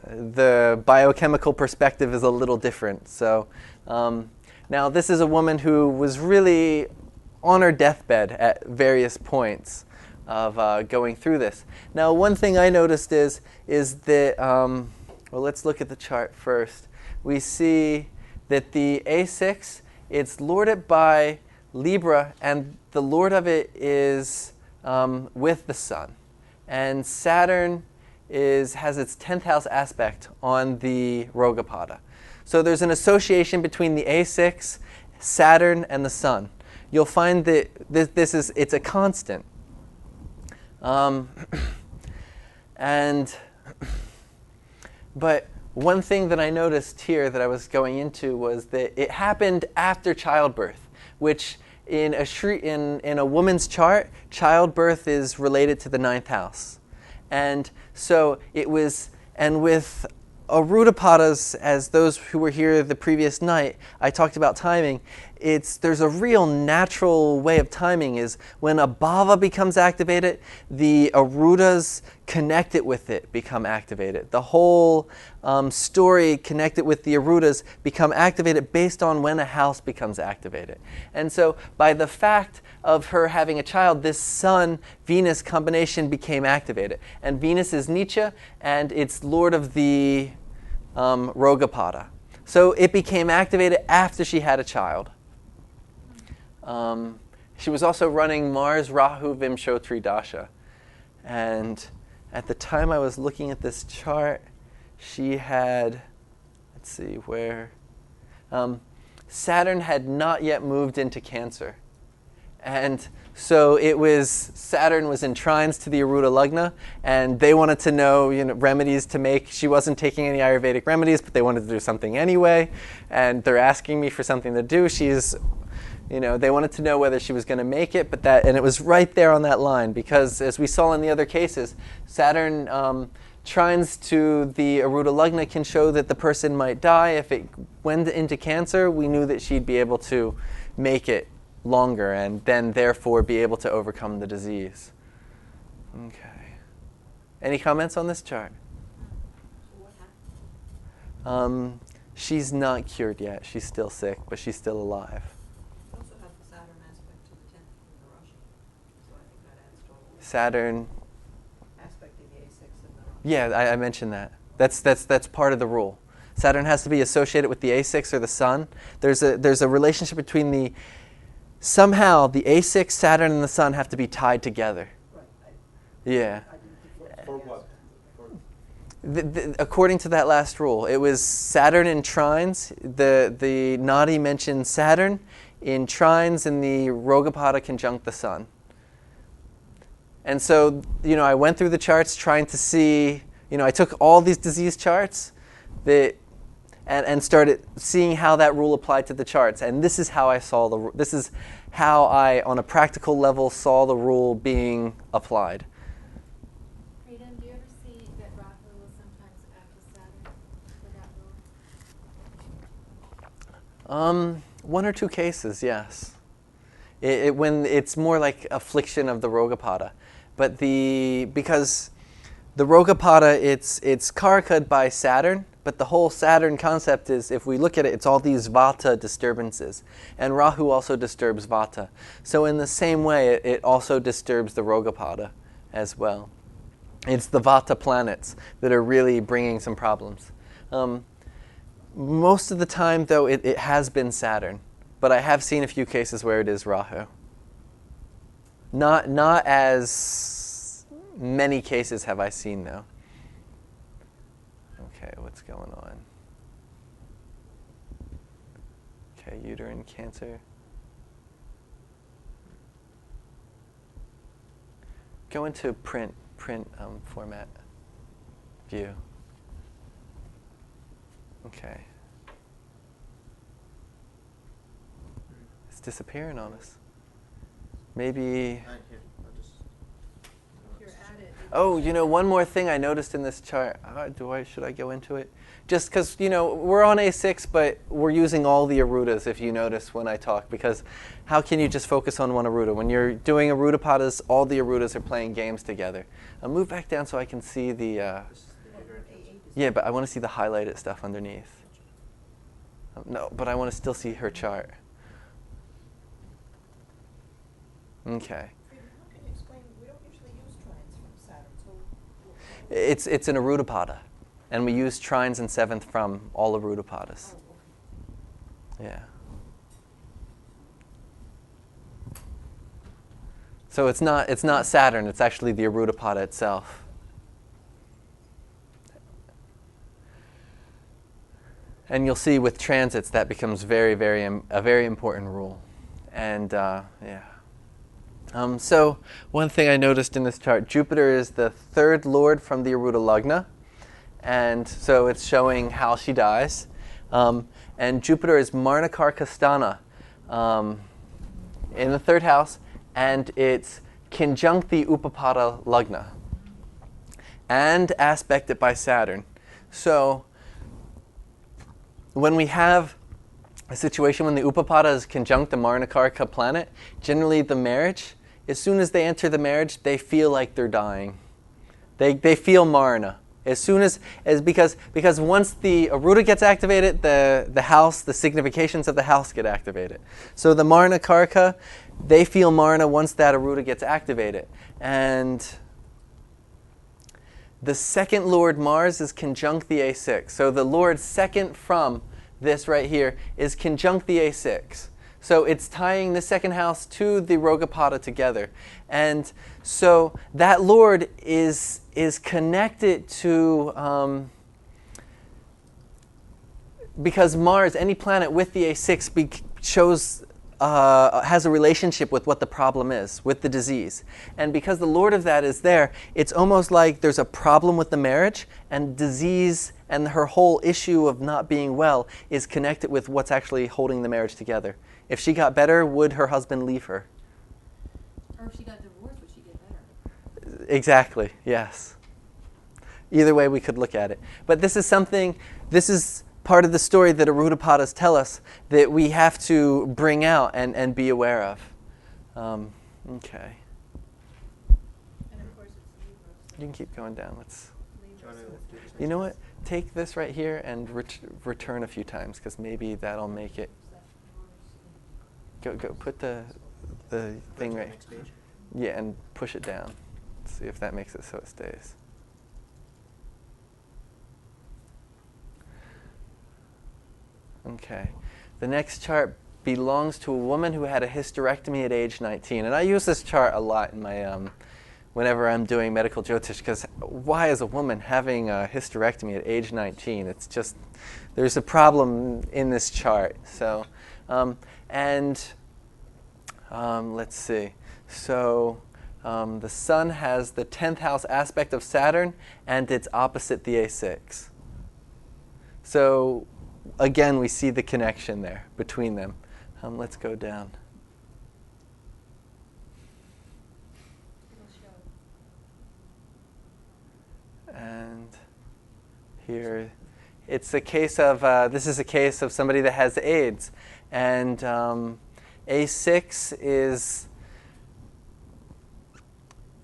the biochemical perspective is a little different. So now this is a woman who was really on her deathbed at various points of going through this. Now one thing I noticed is that, well, let's look at the chart first. We see that the A6, it's lorded by Libra, and the lord of it is with the sun. And Saturn has its 10th house aspect on the Rogapada. So there's an association between the A6, Saturn, and the sun. You'll find that it's a constant. But one thing that I noticed here that I was going into was that it happened after childbirth, which in a woman's chart, childbirth is related to the 9th house. And so it was, and with Arudha, as those who were here the previous night, I talked about timing. There's a real natural way of timing is when a bhava becomes activated, the Arudhas connected with it become activated. The whole story connected with the Arudhas become activated based on when a house becomes activated. And so by the fact of her having a child, this Sun-Venus combination became activated. And Venus is Nietzsche, and it's lord of the Rogapada. So it became activated after she had a child. She was also running Mars, Rahu, Vimshotri Dasha. And at the time I was looking at this chart, she had, let's see where, Saturn had not yet moved into Cancer. And so Saturn was in trines to the Arudha Lagna, and they wanted to know, remedies to make. She wasn't taking any Ayurvedic remedies, but they wanted to do something anyway. And they're asking me for something to do. They wanted to know whether she was going to make it, and it was right there on that line, because as we saw in the other cases, Saturn trines to the Arudha Lagna can show that the person might die. If it went into Cancer, we knew that she'd be able to make it longer and then therefore be able to overcome the disease. Okay. Any comments on this chart? What happened? She's not cured yet. She's still sick, but she's still alive. You also have the Saturn aspect to the 10th in the Rashi. So I think that adds to all the Saturn. aspect of the A6 and the Rashi. Yeah, I mentioned that. That's part of the rule. Saturn has to be associated with the A6 or the Sun. There's a relationship between somehow the A6, Saturn, and the Sun have to be tied together. Right. Yeah. For what? According to that last rule, it was Saturn in trines. The Nadi mentioned Saturn in trines, and the Rogapada conjunct the Sun. And so, I went through the charts trying to see, I took all these disease charts and started seeing how that rule applied to the charts. And this is how this is how I, on a practical level, saw the rule being applied. Freedom, do you ever see that Rahu will sometimes act as Saturn for that rule? One or two cases, yes. When it's more like affliction of the Rogapada. But because the Rogapada, it's karakad by Saturn, but the whole Saturn concept is, if we look at it, it's all these Vata disturbances. And Rahu also disturbs Vata. So in the same way, it also disturbs the Rogapada as well. It's the Vata planets that are really bringing some problems. Most of the time, though, it has been Saturn. But I have seen a few cases where it is Rahu. Not as many cases have I seen, though. Okay, what's going on? Okay, uterine cancer. Go into print format view. Okay. It's disappearing on us. Maybe. Right here. I'll just. If you're at it. Oh, one more thing I noticed in this chart. Should I go into it? Just because, we're on A6, but we're using all the Arudas, if you notice when I talk, because how can you just focus on one Aruda? When you're doing Arudapadas, all the Arudas are playing games together. I'll move back down so I can see the... yeah, but I want to see the highlighted stuff underneath. No, but I want to still see her chart. Okay. How can you explain, we don't usually use trines from Saturn, so... It's an Arudapada, and we use trines and seventh from all Arudapadas. Oh, okay. Yeah. So it's not Saturn, it's actually the Arudapada itself. And you'll see with transits that becomes a very important rule. And yeah. So one thing I noticed in this chart, Jupiter is the third lord from the Aruda Lagna, and so it's showing how she dies. And Jupiter is Marnakarka Sthana in the third house, and it's conjunct the Upapada Lagna and aspected by Saturn. So when we have a situation when the Upapada is conjunct the Marnakarka planet, generally the marriage, as soon as they enter the marriage, they feel like they're dying. They feel Marna. As soon as because once the Aruda gets activated, the house, the significations of the house get activated. So the Marnakarka, they feel Marna once that Aruda gets activated. And the second Lord Mars is conjunct the A6. So the Lord second from this right here is conjunct the A6. So it's tying the second house to the Rogapada together. And so that Lord is connected to, because Mars, any planet with the A6 has a relationship with what the problem is, with the disease. And because the Lord of that is there, it's almost like there's a problem with the marriage, and disease and her whole issue of not being well is connected with what's actually holding the marriage together. If she got better, would her husband leave her? Or if she got divorced, would she get better? Exactly, yes. Either way we could look at it. But this is part of the story that Arudapadas tell us that we have to bring out and be aware of. Okay. And of course it's Libra. So You can keep going down. Let's. Libra, so it's You know what? Take this right here and return a few times, because maybe that'll make it. Go put the thing right. Next page. Yeah, and push it down. See if that makes it so it stays. Okay. The next chart belongs to a woman who had a hysterectomy at age 19. And I use this chart a lot in my whenever I'm doing medical Jyotish, because why is a woman having a hysterectomy at age 19? It's just, there's a problem in this chart. So, let's see. So the sun has the 10th house aspect of Saturn, and it's opposite the A6. So again, we see the connection there between them. Let's go down. And here, it's a case of, this is a case of somebody that has AIDS. And A6 is,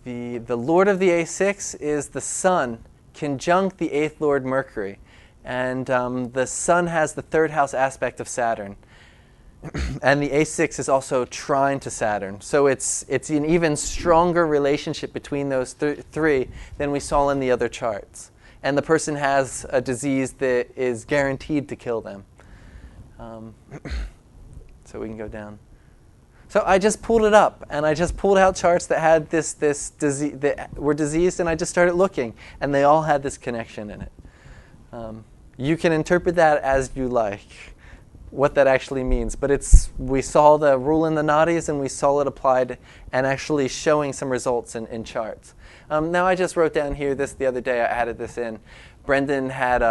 the lord of the A6 is the sun, conjunct the 8th lord Mercury. And the sun has the 3rd house aspect of Saturn. And the A6 is also trine to Saturn. So it's an even stronger relationship between those three than we saw in the other charts. And the person has a disease that is guaranteed to kill them. So we can go down. So I just pulled it up, and I just pulled out charts that had this disease, that were diseased, and I just started looking, and they all had this connection in it. You can interpret that as you like. what that actually means. But we saw the rule in the nadis, and we saw it applied and actually showing some results in charts. Now I just wrote down here the other day. I added this in. Brendan had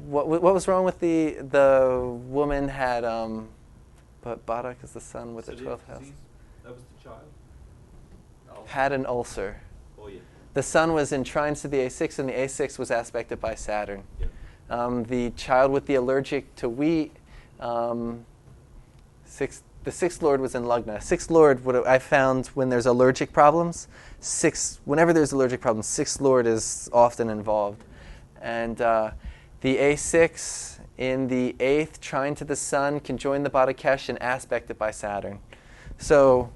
what was wrong with the woman had but Barak is the sun with the 12th house. That was the child. Had an ulcer. Oh yeah. The sun was in trines to the A6, and the A6 was aspected by Saturn. Yeah. The child with the allergic to wheat, the sixth lord was in Lagna. Sixth lord, what I found when there's allergic problems, whenever there's allergic problems, sixth lord is often involved. And the A6 in the 8th, trine to the sun, can join the Badakesh and aspected by Saturn. So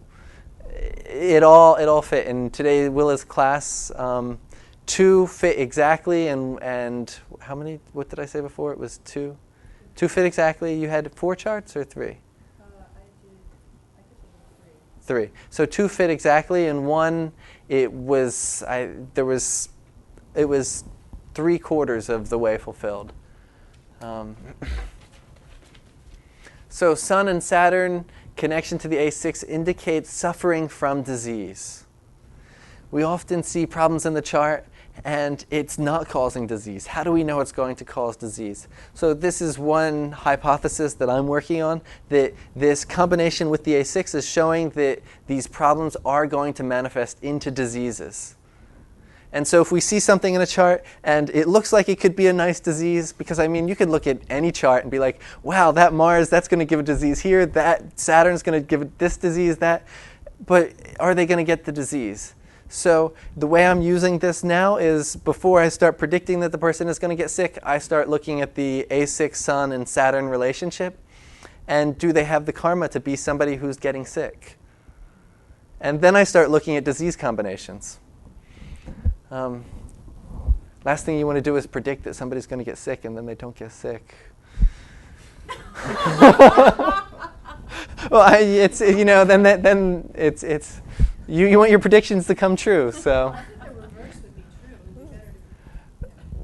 it all fit. In today Willa's class, 2 fit exactly, and how many? What did I say before? It was 2. 2 fit exactly. You had 4 charts or 3? I could think of 3. 3. So 2 fit exactly, and 1 it was 3/4 of the way fulfilled. So Sun and Saturn connection to the A6 indicates suffering from disease. We often see problems in the chart and it's not causing disease. How do we know it's going to cause disease? So this is one hypothesis that I'm working on, that this combination with the A6 is showing that these problems are going to manifest into diseases. And so if we see something in a chart and it looks like it could be a nice disease, because I mean, you could look at any chart and be like, wow, that Mars, that's going to give a disease here, that Saturn's going to give this disease, that, but are they going to get the disease? So the way I'm using this now is before I start predicting that the person is going to get sick, I start looking at the A6 Sun and Saturn relationship, and do they have the karma to be somebody who's getting sick? And then I start looking at disease combinations. Last thing you want to do is predict that somebody's going to get sick and then they don't get sick. Well, then it's you want your predictions to come true. So, I think the reverse would be true. It would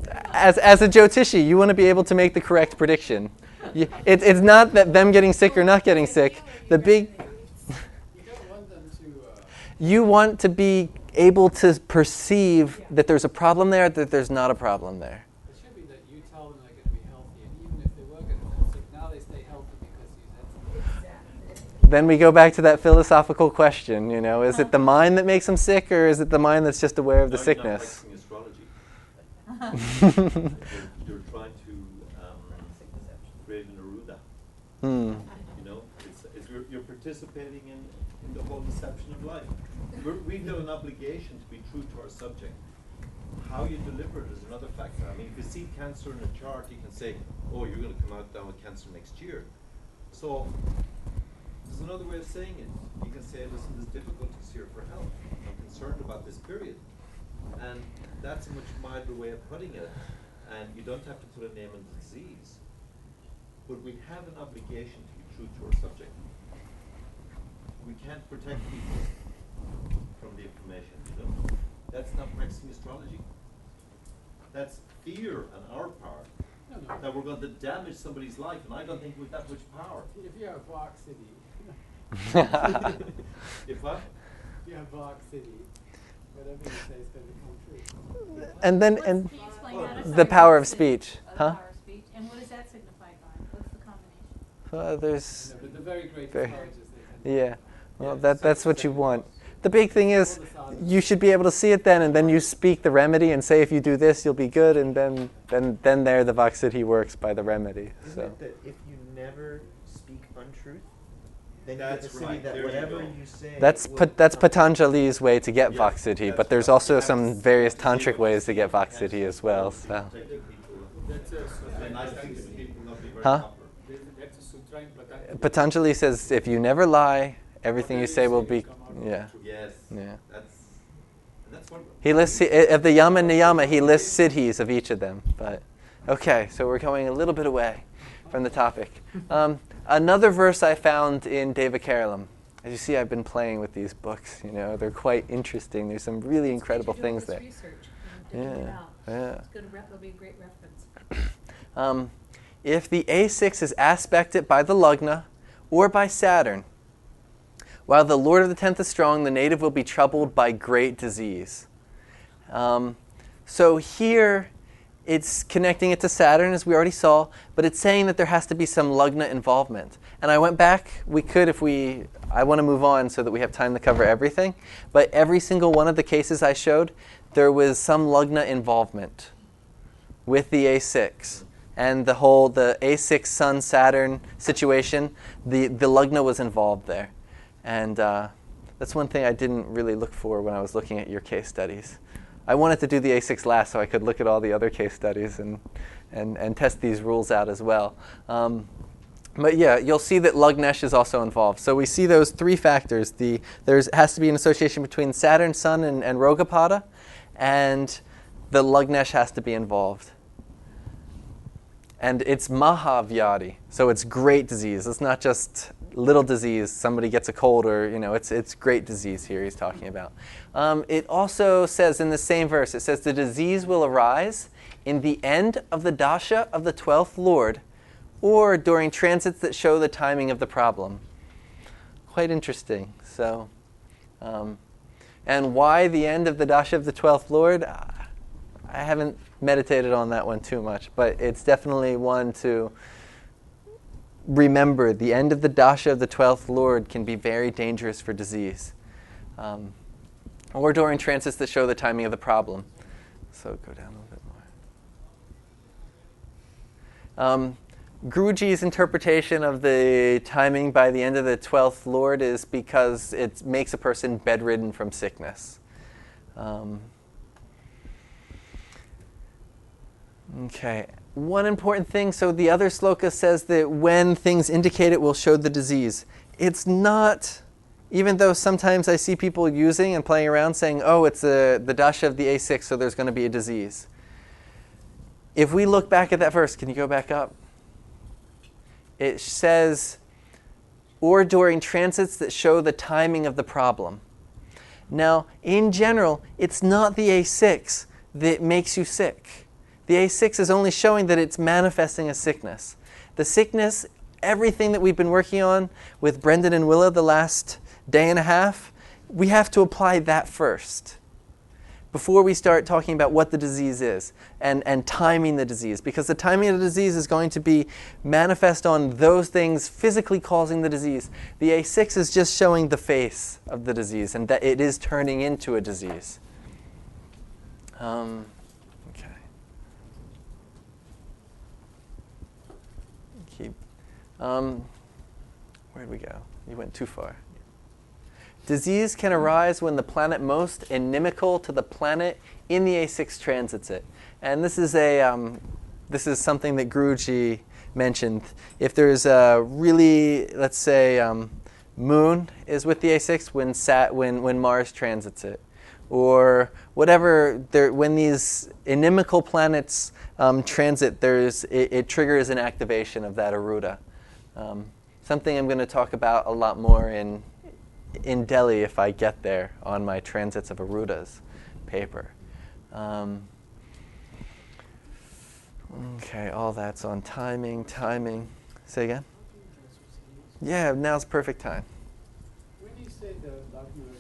be better to as a Jyotishi, you want to be able to make the correct prediction. It's not that them getting sick or not getting sick. The big You don't want them to. you want to be able to perceive that there's a problem there, that there's not a problem there. It should be that you tell them they're going to be healthy, and even if they were going to get sick, now they stay healthy because you said something. Then we go back to that philosophical question, is it the mind that makes them sick, or is it the mind that's just aware of the sickness? You're not practicing astrology. You're trying to create an Arudha. You're participating in the whole deception of life. We've got an obligation to be true to our subject. How you deliver it is another factor. I mean, if you see cancer in a chart, you can say, oh, you're going to come out down with cancer next year. So there's another way of saying it. You can say, listen, there's difficulties here for health. I'm concerned about this period. And that's a much milder way of putting it. And you don't have to put a name on the disease. But we have an obligation to be true to our subject. We can't protect people from the information, That's not practicing astrology. That's fear on our part that we're going to damage somebody's life, and I don't think we've that much power. If you're a Vox City. If what? If you're a Vox City, whatever you say is going to come true. And then Can you explain that? the power of speech, The huh? power of speech. And what is that signified by? What's the combination? There's No, but the very great Very- astrologers, they tend to. yeah. Well, that's what you want. The big thing is you should be able to see it then, and then you speak the remedy and say if you do this, you'll be good, and then there the Vaksiti works by the remedy. Isn't So it that if you never speak untruth, then you get That's the city right. that There you whatever go. you say that's will that's come. Patanjali's way to get Yes, Vaksiti, that's but there's right. also some That's- various that's tantric ways to get That's Vaksiti as well. So. Protecting people. That's a And sutra. I think that people not be very Huh? proper. That's a sutra in Pathology. Patanjali says if you never lie, everything you say will be, yeah. Yes. Yeah. That's what. He lists, of the Yama and Niyama, he lists siddhis of each of them. But okay, so we're going a little bit away from the topic. Another verse I found in Deva Keralam. As you see, I've been playing with these books. They're quite interesting. There's some really incredible things there. Research and digging it out. Yeah. It's good. It'll be a great reference. if the A6 is aspected by the Lagna or by Saturn, while the Lord of the 10th is strong, the native will be troubled by great disease. So here it's connecting it to Saturn, as we already saw, but it's saying that there has to be some Lagna involvement. And I went back, we could I want to move on so that we have time to cover everything, but every single one of the cases I showed, there was some Lagna involvement with the A6. And the A6 Sun-Saturn situation, the Lagna was involved there. And that's one thing I didn't really look for when I was looking at your case studies. I wanted to do the A6 last so I could look at all the other case studies and test these rules out as well. But yeah, you'll see that Lagnesh is also involved. So we see those three factors. There has to be an association between Saturn, Sun, and Rogapada, and the Lagnesh has to be involved. And it's Mahavyadi, so it's great disease. It's not just little disease, somebody gets a cold, or it's great disease here he's talking about. It also says in the same verse, it says the disease will arise in the end of the dasha of the 12th Lord, or during transits that show the timing of the problem. Quite interesting. So, and why the end of the dasha of the 12th Lord? I haven't meditated on that one too much, but it's definitely one to remember. The end of the dasha of the 12th Lord can be very dangerous for disease, or during transits that show the timing of the problem. So go down a little bit more. Guruji's interpretation of the timing by the end of the 12th Lord is because it makes a person bedridden from sickness. Okay, one important thing, so the other sloka says that when things indicate it will show the disease. It's not, even though sometimes I see people using and playing around saying, oh, it's the dasha of the A6, so there's going to be a disease. If we look back at that verse, can you go back up? It says, or during transits that show the timing of the problem. Now, in general, it's not the A6 that makes you sick. The A6 is only showing that it's manifesting a sickness. The sickness, everything that we've been working on with Brendan and Willa the last day and a half, we have to apply that first before we start talking about what the disease is and timing the disease. Because the timing of the disease is going to be manifest on those things physically causing the disease. The A6 is just showing the face of the disease and that it is turning into a disease. Where'd we go? You went too far. Disease can arise when the planet most inimical to the planet in the A6 transits it. And this is something that Guruji mentioned. If there's a really, let's say, Moon is with the A6 when Mars transits it, or whatever. When these inimical planets transit, it triggers an activation of that Arudha. Something I'm going to talk about a lot more in Delhi if I get there on my Transits of Arudhas paper. Okay, all that's on timing. Say again? Yeah, now's perfect time. When you say the Lagna